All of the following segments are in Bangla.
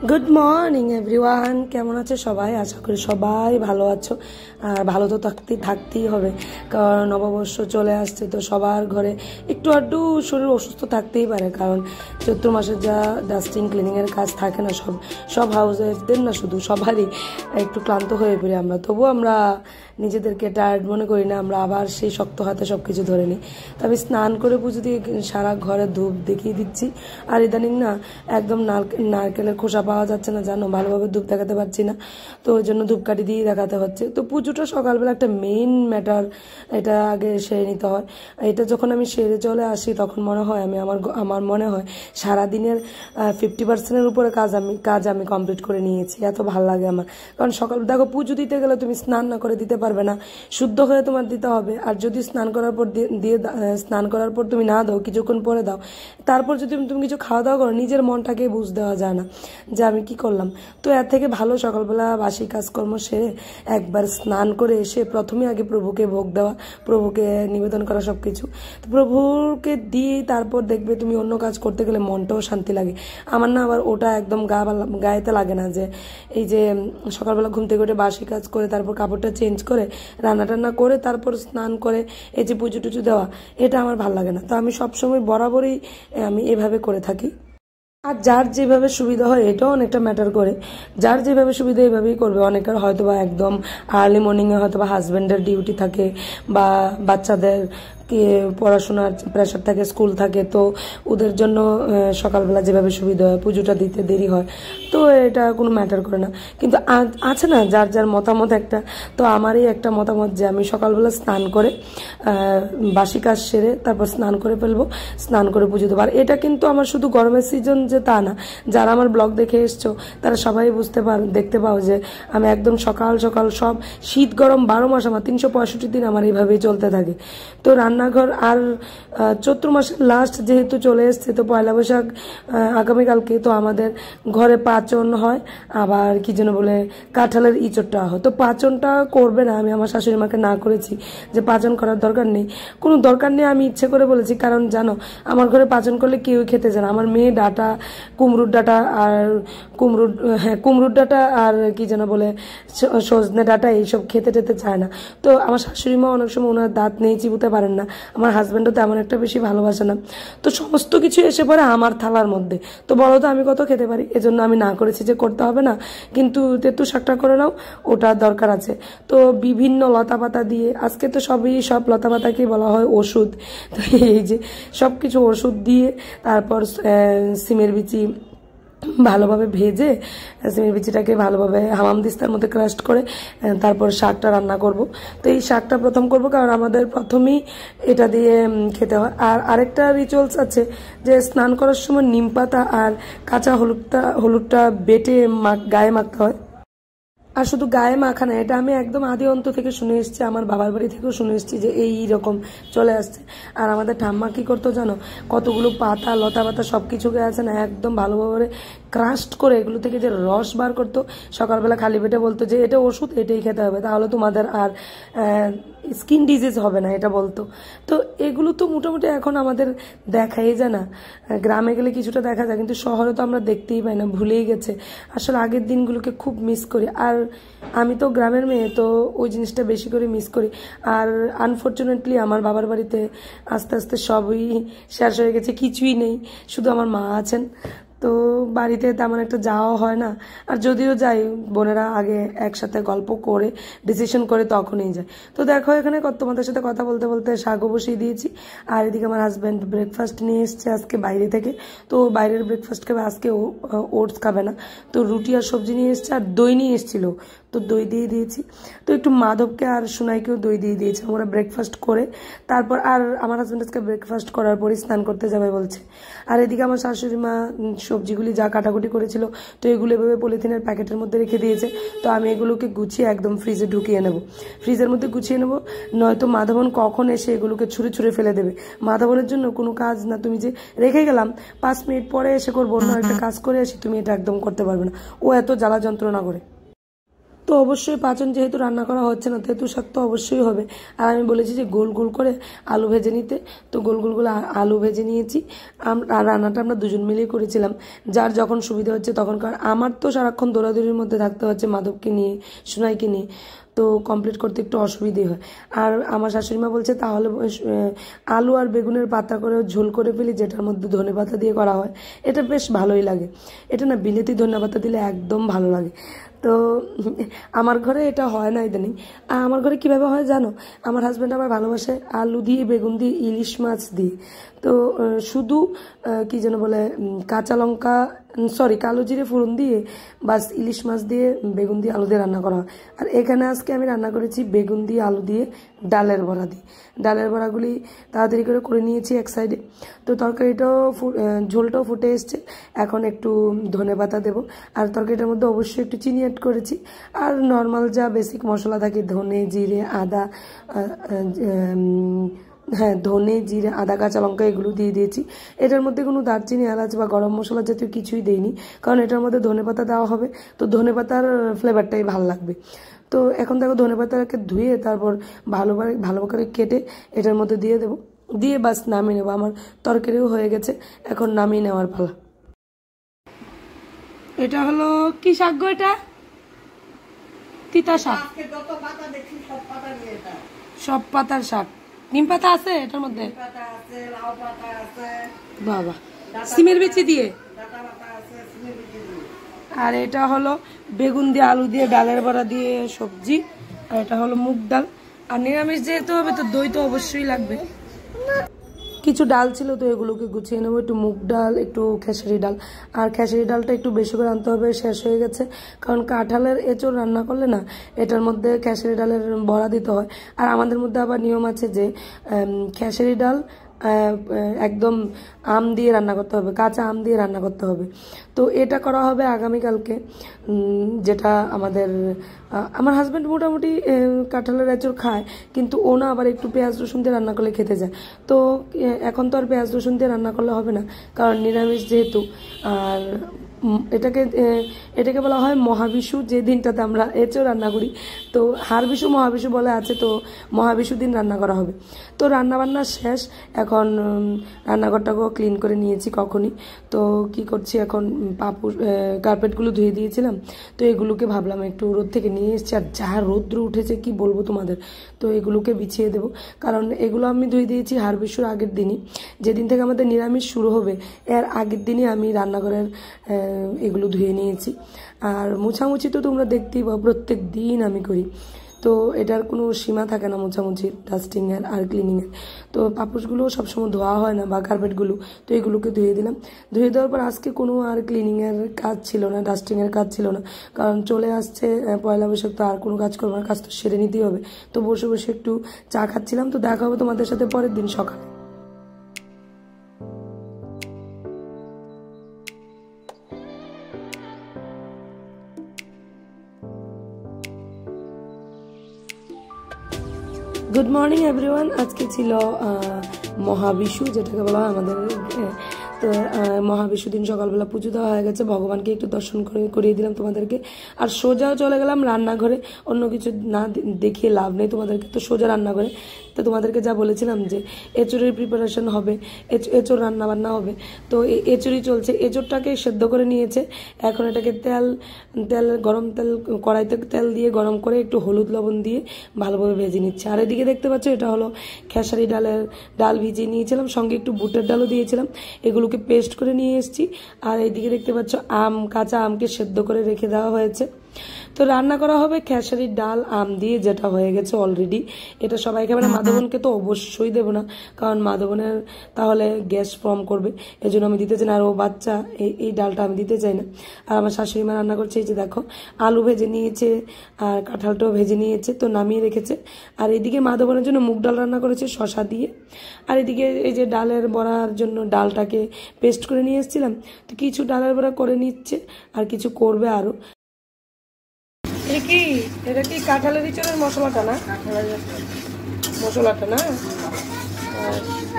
গুড মর্নিং এভরিওয়ান, কেমন আছে সবাই? আশা করি সবাই ভালো আছো। আর ভালো তো থাকতেই হবে, কারণ নববর্ষ চলে আসছে। তো সবার ঘরে একটু আধটু শরীর অসুস্থ থাকতেই পারে, কারণ চৈত্র মাসে যা ডাস্টিং ক্লিনিংয়ের কাজ থাকে না, সব হাউস ওয়াইফদের না, শুধু সবারই একটু ক্লান্ত হয়ে পড়ি আমরা। তবুও আমরা নিজেদেরকে টায়ার্ড মনে করি না, আমরা আবার সেই শক্ত হাতে সব কিছু ধরে নিই। তো আমি স্নান করে পুজো দিয়ে সারা ঘরে ধূপ দেখিয়ে দিচ্ছি। আর ইদানিং না একদম নারকেলের খোসা পাওয়া যাচ্ছে না, জানো, ভালোভাবে ধূপ দেখাতে পারছি না, তো ওই জন্য ধূপকাঠি দিয়ে দেখাতে হচ্ছে। তো পুজোটা সকালবেলা একটা মেইন ম্যাটার, এটা আগে সেরে নিতে হয়। এটা যখন আমি সেরে চলে আসি তখন মনে হয় আমার মনে হয় সারাদিনের 50% উপরে কাজ আমি কমপ্লিট করে নিয়েছি। এত ভালো লাগে আমার, কারণ সকাল দেখো পুজো দিতে গেলে তুমি স্নান না করে দিতে পারবে না, শুদ্ধ হয়ে তোমার দিতে হবে। আর যদি স্নান করার পর তুমি না দাও, কিছুক্ষণ পরে দাও, তারপর যদি তুমি কিছু খাওয়া দাওয়া করো, নিজের মনটাকে বুঝ দেওয়া যায় না যে আমি কি করলাম। তো এর থেকে ভালো সকালবেলা বাসি কাজকর্ম সেরে একবার স্নান করে এসে প্রথমে আগে প্রভুকে ভোগ দেওয়া, প্রভুকে নিবেদন করা সবকিছু। তো প্রভুকে দিয়ে তারপর দেখবে তুমি অন্য কাজ করতে গেলে মনটাও শান্তি লাগে। আমার না আবার ওটা একদম গায়েতে লাগে না, যে এই যে সকালবেলা ঘুম থেকে উঠে বাসি কাজ করে তারপর কাপড়টা চেঞ্জ করে রান্না টান্না করে তারপর স্নান করে এই যে পুজো টুজো দেওয়া, এটা আমার ভালো লাগে না। তো আমি সবসময় বরাবরই আমি এভাবে করে থাকি। আর যার যেভাবে সুবিধা হয় এটাও অনেকটা ম্যাটার করে, যার যেভাবে সুবিধা এইভাবেই করবে। অনেকের হয়তো বা একদম আর্লি মর্নিংয়ে হয়তো বা হাজব্যান্ডের ডিউটি থাকে, বা বাচ্চাদের পড়াশোনার প্রেশার থাকে, স্কুল থাকে, তো ওদের জন্য সকালবেলা যেভাবে সুবিধা হয়, পুজোটা দিতে দেরি হয়, তো এটা কোনো ম্যাটার করে না। কিন্তু আছে না যার যার মতামত একটা, তো আমারই একটা মতামত যে আমি সকালবেলা স্নান করে বাসি কাজ সেরে তারপর স্নান করে ফেলবো, স্নান করে পুজো দেবো। আর এটা কিন্তু আমার শুধু গরমের সিজন যে তা না, যারা আমার ব্লগ দেখে এসছো তারা সবাই দেখতে পাও যে আমি একদম সকাল সকাল সব শীত গরম 12 মাস আমার 365 দিন আমার এইভাবেই চলতে থাকে। তো রান্নাঘর আর চৈত্র মাসের লাস্ট যেহেতু চলে এসছে, তো পয়লা বৈশাখ আগামীকালকে, তো আমাদের ঘরে পাচন হয়, আবার কি যেন বলে কাঁঠালের ইঁচড়টা হয়। তো পাচনটা করবে না, আমি আমার শাশুড়ি মাকে না করেছি যে পাচন করার দরকার নেই, কোনো দরকার নেই, আমি ইচ্ছে করে বলেছি। কারণ জানো আমার ঘরে পাচন করলে কেউই খেতে চায় না। আমার মেয়ে ডাটা, কুমড়োর ডাটা আর কুমড়োর ডাটা আর কি যেন বলে সজনে ডাটা এইসব খেতে চায় না। তো আমার শাশুড়ি মা অনেক সময় ওনার দাঁত নেই, চিবুতে পারেন না, আমার হাজব্যান্ডও তেমন একটা বেশি ভালোবাসে না, তো সমস্ত কিছু এসে পড়ে আমার থালার মধ্যে। তো বলো তো আমি কত খেতে পারি, এজন্য আমি না করেছি যে করতে হবে না, কিন্তু তেঁতুল শাকটা করে নাও, ওটার দরকার আছে। তো বিভিন্ন লতা পাতা দিয়ে, আজকে তো সব লতা পাতাকেই বলা হয় ওষুধ, তো এই যে সব কিছু ওষুধ দিয়ে তারপর সিমের বিচি ভালোভাবে ভেজে সিমের বিচিটাকে ভালোভাবে হামাম দিস্তার মধ্যে ক্রাস্ট করে তারপর শাকটা রান্না করব। তো এই শাকটা প্রথম করব, কারণ আমাদের প্রথমেই এটা দিয়ে খেতে হয়। আর আরেকটা রিচুয়ালস আছে যে স্নান করার সময় নিম পাতা আর কাঁচা হলুদটা বেটে গায়ে মাখতে হয়। আর শুধু গায়ে মাখা না, এটা আমি একদম আদি অন্ত থেকে শুনে এসেছি, আমার বাবার বাড়ি থেকেও শুনে এসেছি যে এই রকম চলে আসছে। আর আমাদের ঠাম্মা কি করতো জানো, কতগুলো পাতা লতা পাতা সব কিছুকে আছে না একদম ভালোভাবে ক্রাস্ট করে এগুলো থেকে যে রস বার করতো, সকালবেলা খালি পেটে বলতো যে এটা ওষুধ, এটাই খেতে হবে, তাহলে তোমাদের আর স্কিন ডিজিজ হবে না, এটা বলতো। তো এগুলো তো মোটামুটি এখন আমাদের দেখাই যায় না, গ্রামে গেলে কিছুটা দেখা যায়, কিন্তু শহরে তো আমরা দেখতেই পাই না, ভুলেই গেছে। আসলে আগের দিনগুলোকে খুব মিস করি। আর আমি তো গ্রামের মেয়ে, তো ওই জিনিসটা বেশি করে মিস করি। আর আনফর্চুনেটলি আমার বাবার বাড়িতে আস্তে আস্তে সবই শেষ হয়ে গেছে, কিছুই নেই, শুধু আমার মা আছেন। তো বাড়িতে তেমন একটা যাওয়া হয় না, আর যদিও যাই বোনেরা আগে একসাথে গল্প করে ডিসিশন করে তখনই যায়। তো দেখো এখানে তোমাদের সাথে কথা বলতে বলতে শাকও বসিয়ে দিয়েছি। আর এদিকে আমার হাজব্যান্ড ব্রেকফাস্ট নিয়ে এসছে আজকে বাইরে থেকে, তো বাইরের ব্রেকফাস্ট খাবে আজকে, ওটস খাবে না, তো রুটি আর সবজি নিয়ে এসছে, আর দই নিয়ে এসেছিল, তো দই দিয়ে দিয়েছি। তো একটু মাধবকে আর সোনাইকেও দই দিয়ে দিয়েছি। আমরা ব্রেকফাস্ট করে তারপর, আর আমার হাজব্যান্ড আজকে ব্রেকফাস্ট করার পরই স্নান করতে যাবে বলছে। আর এদিকে আমার শাশুড়ি মা সবজিগুলি যা কাটাকুটি করেছিল, তো এগুলো এভাবে পলিথিনের প্যাকেটের মধ্যে রেখে দিয়েছে। তো আমি এগুলোকে গুছিয়ে একদম ফ্রিজে ঢুকিয়ে নেব, ফ্রিজের মধ্যে গুছিয়ে নেব, নয়তো মাধবন কখন এসে এগুলোকে ছুঁড়ে ফেলে দেবে। মাধবনের জন্য কোনো কাজ না, তুমি যে রেখে গেলাম 5 মিনিট পরে এসে করবো, অন্য একটা কাজ করে আসি, তুমি এটা একদম করতে পারবে না, ও এত জ্বালা যন্ত্রণা করে। তো তো অবশ্যই পাচন যেহেতু রান্না করা হচ্ছে না তেঁতুল শাক তো অবশ্যই হবে। আর আমি বলেছি যে গোল গোল করে আলু ভেজে নিতে, তো গোল গোল করে আলু ভেজে নিয়েছি। আর রান্নাটা আমরা দুজন মিলেই করেছিলাম, যার যখন সুবিধা হচ্ছে তখন। কারণ আমার তো সারাক্ষণ দৌড়াদৌড়ির মধ্যে থাকতে হচ্ছে মাধবকে নিয়ে, সোনাইকে নিয়ে, তো কমপ্লিট করতে একটু অসুবিধে হয়। আর আমার শাশুড়িমা বলছে তাহলে আলু আর বেগুনের পাতা করে ঝোল করে ফেলি, যেটার মধ্যে ধনেপাতা দিয়ে করা হয়, এটা বেশ ভালোই লাগে। এটা না বিলেতি ধনেপাতা দিলে একদম ভালো লাগে। তো আমার ঘরে এটা হয় না ইদানিং। আর আমার ঘরে কীভাবে হয় জানো, আমার হাজব্যান্ড আবার ভালোবাসে আলু দিয়ে, বেগুন দিয়ে, ইলিশ মাছ দিয়ে। তো শুধু কি যেন বলে, কাঁচা লঙ্কা, সরি, কালো জিরে ফোড়ন দিয়ে বাস ইলিশ মাছ দিয়ে, বেগুন দিয়ে, আলু দিয়ে রান্না করা হয়। আর এখানে আজকে আমি রান্না করেছি বেগুন দিয়ে, আলু দিয়ে, ডালের বড়া দিয়ে। ডালের বড়াগুলি তাড়াতাড়ি করে নিয়েছি এক সাইডে। তো তরকারিটাও ঝোলটাও ফুটে এসছে, এখন একটু ধনেপাতা দেবো। আর তরকারিটার মধ্যে অবশ্যই একটু চিনি অ্যাড করেছি। আর নর্মাল যা বেসিক মশলা থাকে, ধনে, জিরে, আদা, হ্যাঁ ধনে, জিরে, আদা, কাঁচা লঙ্কা এগুলো দিয়ে দিয়েছি। এটার মধ্যে কোনো দারচিনি, এলাচ বা গরম মশলা জাতীয় কিছুই দেইনি, কারণ এটার মধ্যে ধনেপাতা দেওয়া হবে, তো ধনেপাতার ফ্লেভারটাই ভালো লাগবে। তো এখন দেখো ধনেপাতাকে ধুয়ে তারপর ভালো করে কেটে এটার মধ্যে দিয়ে দেবো, দিয়ে বাস নামিয়ে নেবো। আমার তরকারিও হয়ে গেছে, এখন নামিয়ে নেওয়ার পালা। এটা হলো কি শাক গো? এটা তিতা শাক, সব পাতার শাক। নিম পাতা আছে এটার মধ্যে, বাবা, সিমের বিচি দিয়ে। আর এটা হলো বেগুন দিয়ে, আলু দিয়ে, ডালের বড়া দিয়ে সবজি। আর এটা হলো মুগ ডাল। আর নিরামিষ যেহেতু হবে তো দই তো অবশ্যই লাগবে। কিছু ডাল ছিল তো এগুলোকে গুছিয়ে নেবো, একটু মুগ ডাল, একটু খেসারি ডাল। আর খেসারি ডালটা একটু বেশি করে আনতে হবে, শেষ হয়ে গেছে। কারণ কাঁঠালের এঁচোড় রান্না করলে না এটার মধ্যে খেসারি ডালের বড়া দিতে হয়। আর আমাদের মধ্যে আবার নিয়ম আছে যে খেসারি ডাল একদম আম দিয়ে রান্না করতে হবে, কাঁচা আম দিয়ে রান্না করতে হবে। তো এটা করা হবে আগামীকালকে, যেটা আমার হাজব্যান্ড মোটামুটি কাঁঠালের এঁচোড় খায়, কিন্তু ও না আবার একটু পেঁয়াজ রসুন দিয়ে রান্না করলে খেতে যায়। তো এখন তো আর পেঁয়াজ রসুন দিয়ে রান্না করলে হবে না, কারণ নিরামিষ যেহেতু। আর এটাকে বলা হয় মহাবিষু, যে দিনটাতে আমরা এঁচোড় রান্না করি। তো হারবিষু মহাবিষু বলে আছে, তো মহাবিষু দিন রান্না করা হবে। তো রান্নাবান্না শেষ, এখন রান্নাঘরটাকেও ক্লিন করে নিয়েছি কখনই। তো কি করছি এখন, কার্পেটগুলো ধুয়ে দিয়েছিলাম, তো এগুলোকে ভাবলাম একটু রোদ থেকে নিয়ে এসেছি। আর যা রৌদ্র উঠেছে কি বলবো তোমাদের, তো এগুলোকে বিছিয়ে দেবো। কারণ এগুলো আমি ধুয়ে দিয়েছি হারবিষুর আগের দিনই, যেদিন থেকে আমাদের নিরামিষ শুরু হবে এর আগের দিনই আমি রান্নাঘরের এগুলো ধুয়ে নিয়েছি। আর মোছামুছি তো তোমরা দেখতেই পাও, প্রত্যেক দিন আমি করি। তো এটার কোনো সীমা থাকে না মোছামুছির, ডাস্টিংয়ের আর ক্লিনিংয়ের। তো পাপোশগুলো সবসময় ধোয়া হয় না, বা কার্পেটগুলো, তো এগুলোকে ধুয়ে দিলাম। ধুয়ে দেওয়ার পর আজকে কোনো আর ক্লিনিংয়ের কাজ ছিল না, ডাস্টিংয়ের কাজ ছিল না, কারণ চলে আসছে পয়লা বৈশাখ, তো আর কোনো কাজ করবো না, কাজ তো সেরে নিতেই হবে। তো বসে বসে একটু চা খাচ্ছিলাম। তো দেখা হবে তোমাদের সাথে পরের দিন সকালে। Good morning everyone. আজকে ছিল মহাবিষু, যেটাকে বলা হয় আমাদের। তো মহাবিষু দিন সকালবেলা পুজো দেওয়া হয়ে গেছে, ভগবানকে একটু দর্শন করিয়ে দিলাম তোমাদেরকে। আর সোজাও চলে গেলাম রান্নাঘরে, অন্য কিছু না দেখিয়ে লাভ নেই তোমাদেরকে। তো সোজা রান্নাঘরে, তো তোমাদেরকে যা বলেছিলাম যে এঁচোড়ের প্রিপারেশন হবে, এঁচোড় রান্না বান্না হবে। তো এঁচোড়ই চলছে, এঁচোড়টাকে সেদ্ধ করে নিয়েছে। এখন এটাকে গরম তেল, কড়াইতে তেল দিয়ে গরম করে একটু হলুদ লবণ দিয়ে ভালোভাবে ভেজে নিচ্ছে। আর এদিকে দেখতে পাচ্ছ এটা হলো খেসারি ডাল ভিজিয়ে নিয়েছিলাম, সঙ্গে একটু বুটের ডালও দিয়েছিলাম, এগুলোকে পেস্ট করে নিয়ে এসেছি। আর এইদিকে দেখতে পাচ্ছ কাঁচা আমকে সেদ্ধ করে রেখে দেওয়া হয়েছে। তো রান্না করা হবে খেসারির ডাল আম দিয়ে, যেটা হয়ে গেছে অলরেডি। এটা সবাই খাবে না, মাধবনকে তো অবশ্যই দেবো না, কারণ মাধবনের তাহলে গ্যাস ফর্ম করবে, এই জন্য আমি দিতে চাই না। আর ও বাচ্চা, এই ডালটা আমি দিতে চাই না। আর আমার শাশুড়ি মা রান্না করছে, এই যে দেখো আলু ভেজে নিয়েছে আর কাঁঠালটাও ভেজে নিয়েছে, তো নামিয়ে রেখেছে। আর এদিকে মাধবনের জন্য মুগ ডাল রান্না করেছে শশা দিয়ে। আর এদিকে এই যে ডালের বড়ার জন্য ডালটাকে পেস্ট করে নিয়ে এসেছিলাম, তো কিছু ডালের বড়া করে নিচ্ছে আর কিছু করবে আরও। এটা কি কাঁঠালের ইঁচড়ের মশলাটা না? মশলাটা না,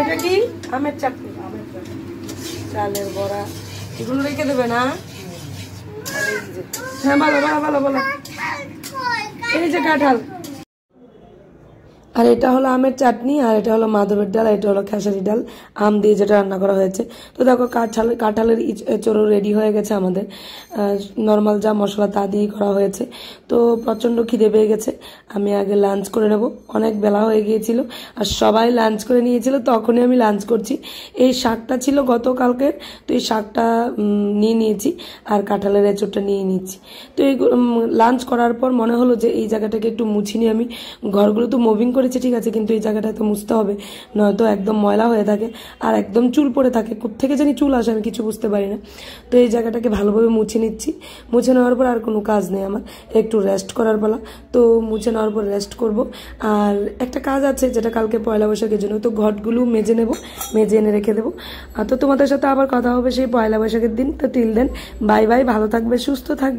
এটা কি আমের চাটনি, ডালের বড়া, এগুলো রেখে দেবে না? হ্যাঁ ভালো ভালো ভালো ভালো। এই যে কাঁঠাল, আর এটা হলো আমের চাটনি, আর এটা হলো মাধবের ডাল, এটা হলো খেসারি ডাল আম দিয়ে যেটা রান্না করা হয়েছে। তো দেখো কাঁঠালের এঁচোড়ও রেডি হয়ে গেছে আমাদের, নর্মাল যা মশলা তা দিয়ে করা হয়েছে। তো প্রচণ্ড খিদে পেয়ে গেছে, আমি আগে লাঞ্চ করে নেব, অনেক বেলা হয়ে গিয়েছিল আর সবাই লাঞ্চ করে নিয়েছিল, তখনই আমি লাঞ্চ করছি। এই শাকটা ছিল গতকালকের, তো এই শাকটা নিয়ে নিয়েছি আর কাঁঠালের এঁচোড়টা নিয়ে নিয়েছি। তো এই লাঞ্চ করার পর মনে হলো যে এই জায়গাটাকে একটু মুছি নিয়ে, আমি ঘরগুলো তো মুভিং করেছি ঠিক আছে, কিন্তু এই জায়গাটা তো মুছতে হবে, নয়তো একদম ময়লা হয়ে থাকে আর একদম চুল পড়ে থাকে, কোত্থেকে জানি চুল আসে আমি কিছু বুঝতে পারি না। তো এই জায়গাটাকে ভালোভাবে মুছে নিচ্ছি, মুছে নেওয়ার পর আর কোনো কাজ নেই আমার, একটু রেস্ট করার পালা। তো মুছে নেওয়ার পর রেস্ট করব। আর একটা কাজ আছে যেটা কালকে পয়লা বৈশাখের জন্য, তো ঘটগুলো মেজে নেব, মেজে এনে রেখে দেবো। তো তোমাদের সাথে আবার কথা হবে সেই পয়লা বৈশাখের দিন। তো টিল দেন বাই বাই, ভালো থাকবে, সুস্থ থাকবে।